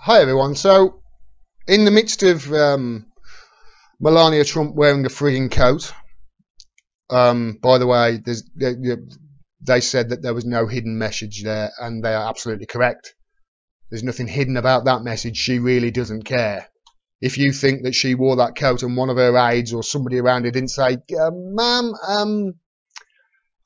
Hi everyone. So, in the midst of Melania Trump wearing a frigging coat, by the way, they said that there was no hidden message there, and they are absolutely correct. There's nothing hidden about that message. She really doesn't care. If you think that she wore that coat and one of her aides or somebody around her didn't say, "Ma'am,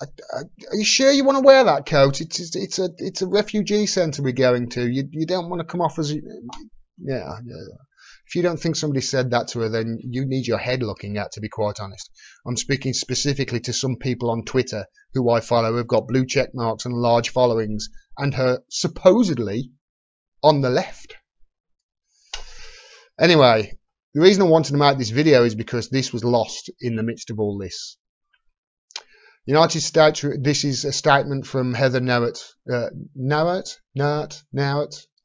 are you sure you want to wear that coat? It's a refugee centre we're going to. You don't want to come off as yeah. If you don't think somebody said that to her, then you need your head looking at, to be quite honest. I'm speaking specifically to some people on Twitter who I follow who've got blue check marks and large followings, and her supposedly on the left. Anyway, the reason I wanted to make this video is because this was lost in the midst of all this. United States, this is a statement from Heather Nauert, I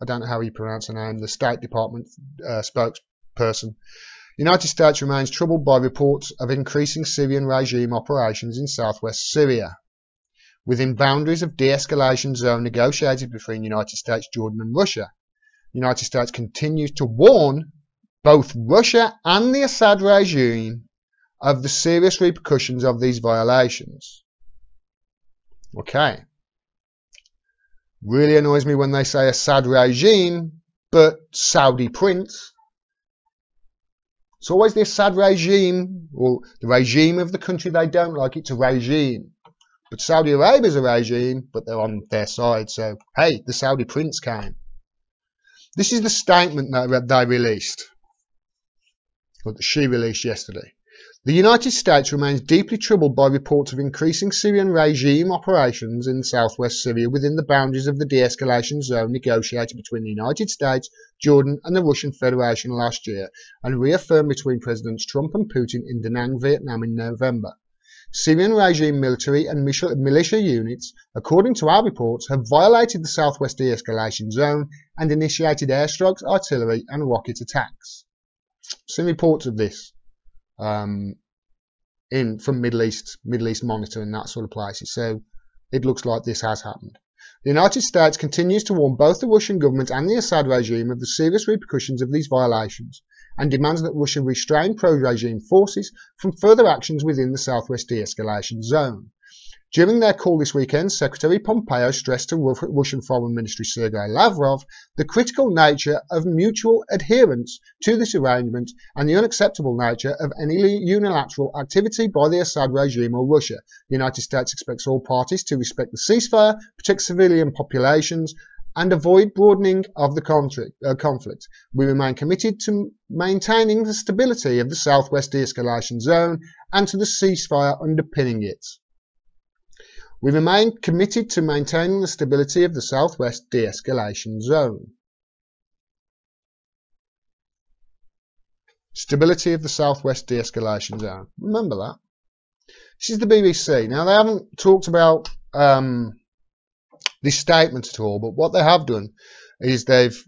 don't know how you pronounce her name, the State Department spokesperson. The United States remains troubled by reports of increasing Syrian regime operations in southwest Syria, within boundaries of de-escalation zone negotiated between the United States, Jordan and Russia. The United States continues to warn both Russia and the Assad regime of the serious repercussions of these violations. Okay. Really annoys me when they say Assad regime, but Saudi prince. It's always the Assad regime, or the regime of the country they don't like. It's a regime. But Saudi Arabia's a regime, but they're on their side. So, hey, the Saudi prince came. This is the statement that they released, or that she released yesterday. The United States remains deeply troubled by reports of increasing Syrian regime operations in southwest Syria within the boundaries of the de-escalation zone negotiated between the United States, Jordan and the Russian Federation last year, and reaffirmed between Presidents Trump and Putin in Da Nang, Vietnam in November. Syrian regime military and militia units, according to our reports, have violated the southwest de-escalation zone and initiated airstrikes, artillery and rocket attacks. Some reports of this. From Middle East Monitor and that sort of places. So it looks like this has happened. The United States continues to warn both the Russian government and the Assad regime of the serious repercussions of these violations and demands that Russia restrain pro-regime forces from further actions within the southwest de-escalation zone. During their call this weekend, Secretary Pompeo stressed to Russian Foreign Minister Sergei Lavrov the critical nature of mutual adherence to this arrangement and the unacceptable nature of any unilateral activity by the Assad regime or Russia. The United States expects all parties to respect the ceasefire, protect civilian populations, and avoid broadening of the conflict. We remain committed to maintaining the stability of the southwest de-escalation zone and to the ceasefire underpinning it. We remain committed to maintaining the stability of the southwest de-escalation zone. Stability of the southwest de-escalation zone. Remember that. This is the BBC. Now, they haven't talked about this statement at all, but what they have done is they've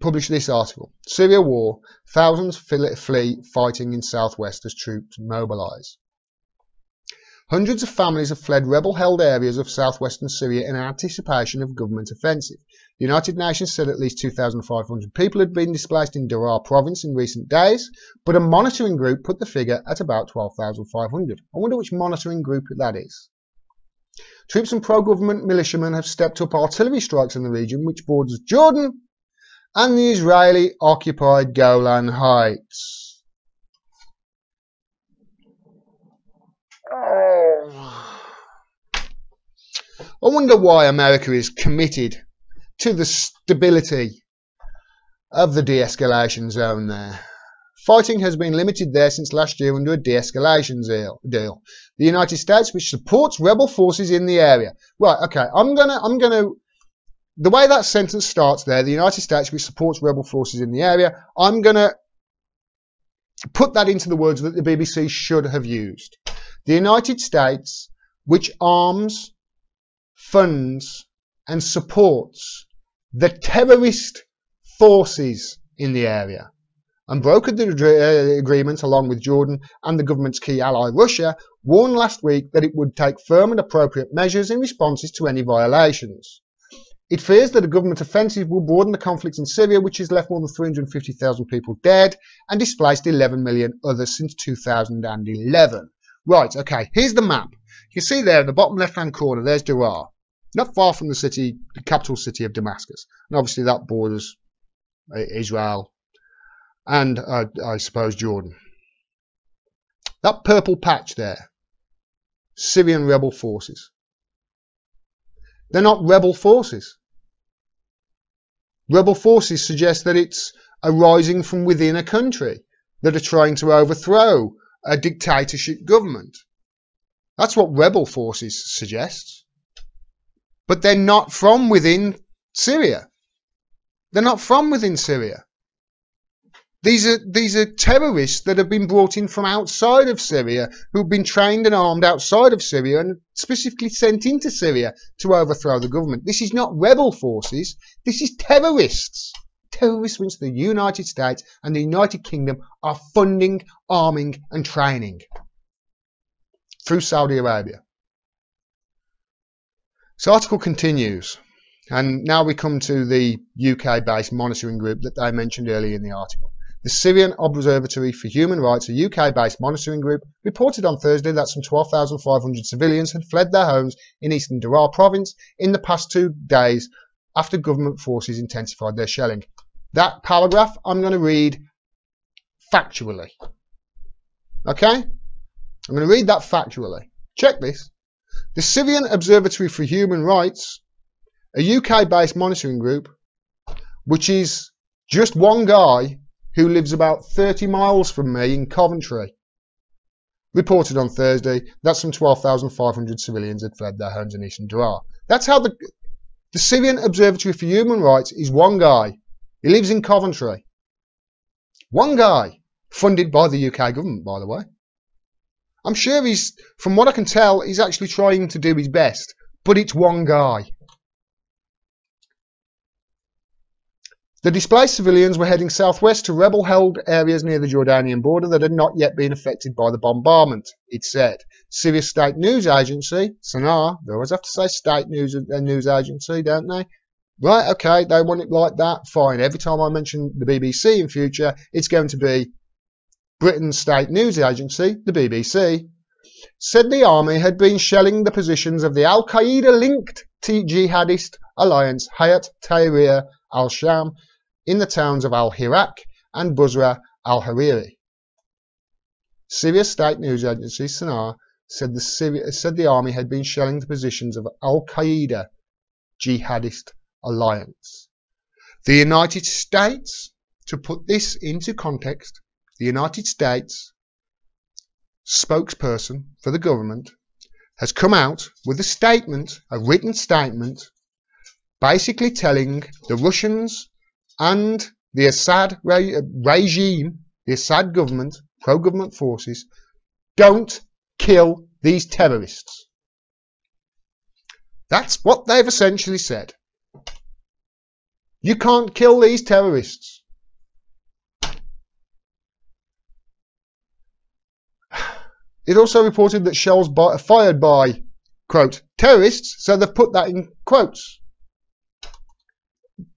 published this article. Syria war, thousands flee fighting in southwest as troops mobilise. Hundreds of families have fled rebel-held areas of southwestern Syria in anticipation of government offensive. The United Nations said at least 2,500 people had been displaced in Daraa province in recent days, but a monitoring group put the figure at about 12,500. I wonder which monitoring group that is. Troops and pro-government militiamen have stepped up artillery strikes in the region, which borders Jordan and the Israeli-occupied Golan Heights. I wonder why America is committed to the stability of the de-escalation zone there. Fighting has been limited there since last year under a de-escalation deal. The United States, which supports rebel forces in the area. Right, okay, I'm gonna, the way that sentence starts there, the United States, which supports rebel forces in the area, I'm gonna put that into the words that the BBC should have used. The United States, which arms, funds and supports the terrorist forces in the area and brokered the agreement along with Jordan and the government's key ally Russia, warned last week that it would take firm and appropriate measures in responses to any violations. It fears that a government offensive will broaden the conflict in Syria, which has left more than 350,000 people dead and displaced 11 million others since 2011. Right, okay, here's the map. You see there in the bottom left-hand corner, there's Daraa, not far from the capital city of Damascus. And obviously that borders Israel and, I suppose, Jordan. That purple patch there, Syrian rebel forces. They're not rebel forces. Rebel forces suggest that it's arising from within a country that are trying to overthrow a dictatorship government. That's what rebel forces suggest. But they're not from within Syria. They're not from within Syria. These are terrorists that have been brought in from outside of Syria, who've been trained and armed outside of Syria and specifically sent into Syria to overthrow the government. This is not rebel forces. This is terrorists. Terrorists which the United States and the United Kingdom are funding, arming and training through Saudi Arabia. This article continues, and now we come to the UK-based monitoring group that I mentioned earlier in the article. The Syrian Observatory for Human Rights, a UK-based monitoring group, reported on Thursday that some 12,500 civilians had fled their homes in eastern Daraa province in the past 2 days after government forces intensified their shelling. That paragraph I'm going to read factually. Okay? I'm going to read that factually. Check this. The Syrian Observatory for Human Rights, a UK-based monitoring group, which is just one guy who lives about 30 miles from me in Coventry, reported on Thursday that some 12,500 civilians had fled their homes in eastern Daraa. That's how the Syrian Observatory for Human Rights is one guy. He lives in Coventry. One guy, funded by the UK government, by the way. I'm sure from what I can tell, he's actually trying to do his best, but it's one guy. The displaced civilians were heading southwest to rebel-held areas near the Jordanian border that had not yet been affected by the bombardment, it said. Syria's state news agency, Sana, they always have to say state news agency, don't they? Right, okay, they want it like that, fine. Every time I mention the BBC in future, it's going to be Britain's state news agency, the BBC, said the army had been shelling the positions of the Al-Qaeda-linked jihadist alliance Hayat Tahrir al-Sham in the towns of Al-Hirak and Busra al-Hariri. Syria's state news agency, Sana, said the army had been shelling the positions of Al-Qaeda jihadist alliance. The United States, to put this into context, the United States spokesperson for the government has come out with a statement, a written statement, basically telling the Russians and the Assad regime, the Assad government, pro-government forces, don't kill these terrorists. That's what they've essentially said. You can't kill these terrorists. It also reported that shells fired by, quote, terrorists, so they've put that in quotes.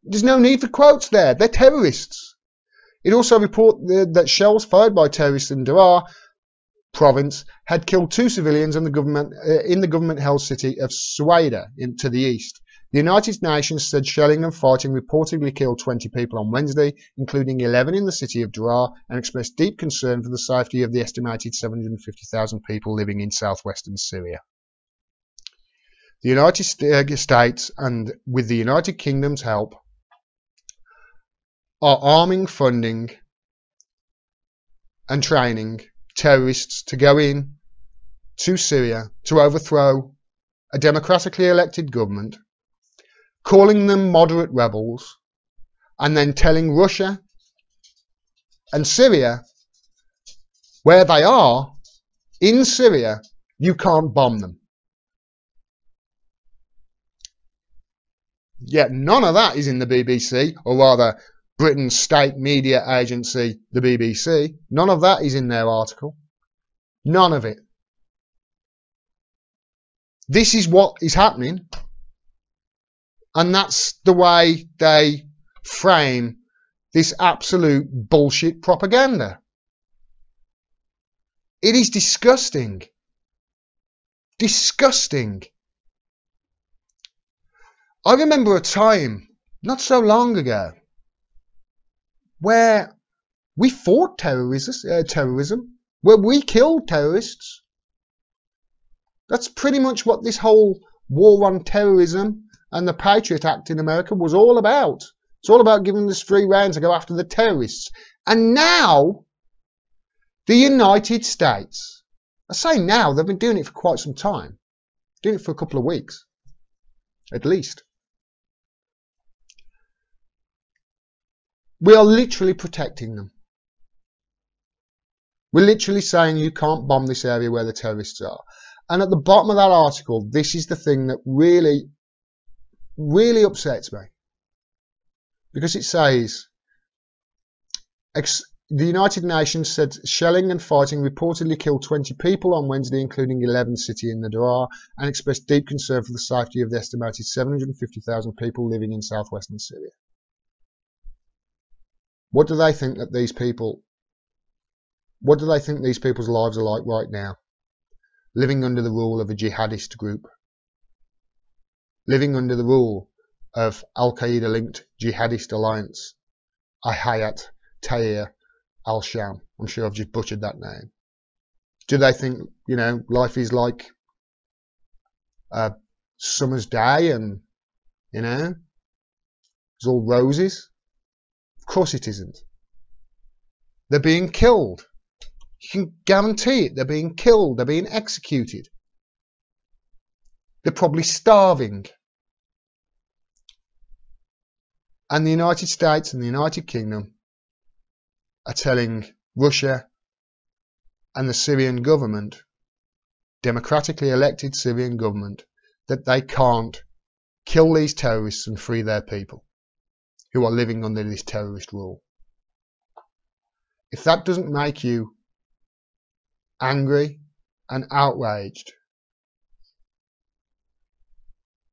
There's no need for quotes there. They're terrorists. It also reported that shells fired by terrorists in Daraa province had killed 2 civilians in the government-held city of Suwaida to the east. The United Nations said shelling and fighting reportedly killed 20 people on Wednesday, including 11 in the city of Daraa, and expressed deep concern for the safety of the estimated 750,000 people living in southwestern Syria. The United States, and with the United Kingdom's help, are arming, funding and training terrorists to go in to Syria to overthrow a democratically elected government, calling them moderate rebels, and then telling Russia and Syria, where they are, in Syria, you can't bomb them. Yet none of that is in the BBC, or rather Britain's state media agency, the BBC. None of that is in their article. None of it. This is what is happening. And that's the way they frame this absolute bullshit propaganda. It is disgusting. Disgusting. I remember a time, not so long ago, where we fought terrorism, where we killed terrorists. That's pretty much what this whole war on terrorism and the Patriot Act in America was all about. It's all about giving us free rein to go after the terrorists. And now, the United States, I say now, they've been doing it for quite some time. Doing it for a couple of weeks, at least. We are literally protecting them. We're literally saying you can't bomb this area where the terrorists are. And at the bottom of that article, this is the thing that really, really upsets me. Because it says, the United Nations said shelling and fighting reportedly killed 20 people on Wednesday, including 11 cities in the Daraa, and expressed deep concern for the safety of the estimated 750,000 people living in southwestern Syria. What do they think that these people, what do they think these people's lives are like right now? Living under the rule of a jihadist group. Living under the rule of Al-Qaeda linked jihadist alliance. Hayat Tahrir al-Sham. I'm sure I've just butchered that name. Do they think, life is like a summer's day and, it's all roses? Of course it isn't. They're being killed. You can guarantee it. They're being killed. They're being executed. They're probably starving. And the United States and the United Kingdom are telling Russia and the Syrian government, democratically elected Syrian government, that they can't kill these terrorists and free their people who are living under this terrorist rule. If that doesn't make you angry and outraged,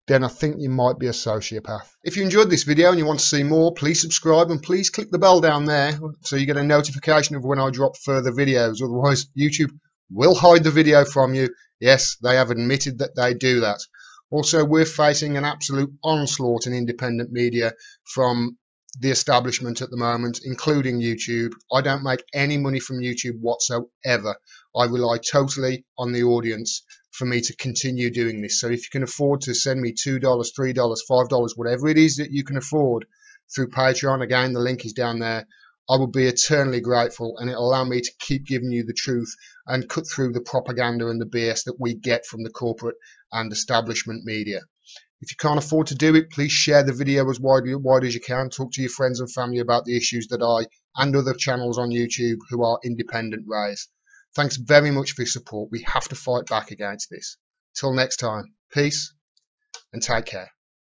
then I think you might be a sociopath. If you enjoyed this video and you want to see more, please subscribe and please click the bell down there so you get a notification of when I drop further videos. Otherwise, YouTube will hide the video from you. Yes, they have admitted that they do that. Also, we're facing an absolute onslaught in independent media from the establishment at the moment, including YouTube. I don't make any money from YouTube whatsoever. I rely totally on the audience for me to continue doing this. So if you can afford to send me $2, $3, $5, whatever it is that you can afford through Patreon, again, the link is down there, I will be eternally grateful, and it'll allow me to keep giving you the truth and cut through the propaganda and the BS that we get from the corporate and establishment media. If you can't afford to do it, please share the video as wide as you can. Talk to your friends and family about the issues that I and other channels on YouTube who are independent raise. Thanks very much for your support. We have to fight back against this. Till next time, peace and take care.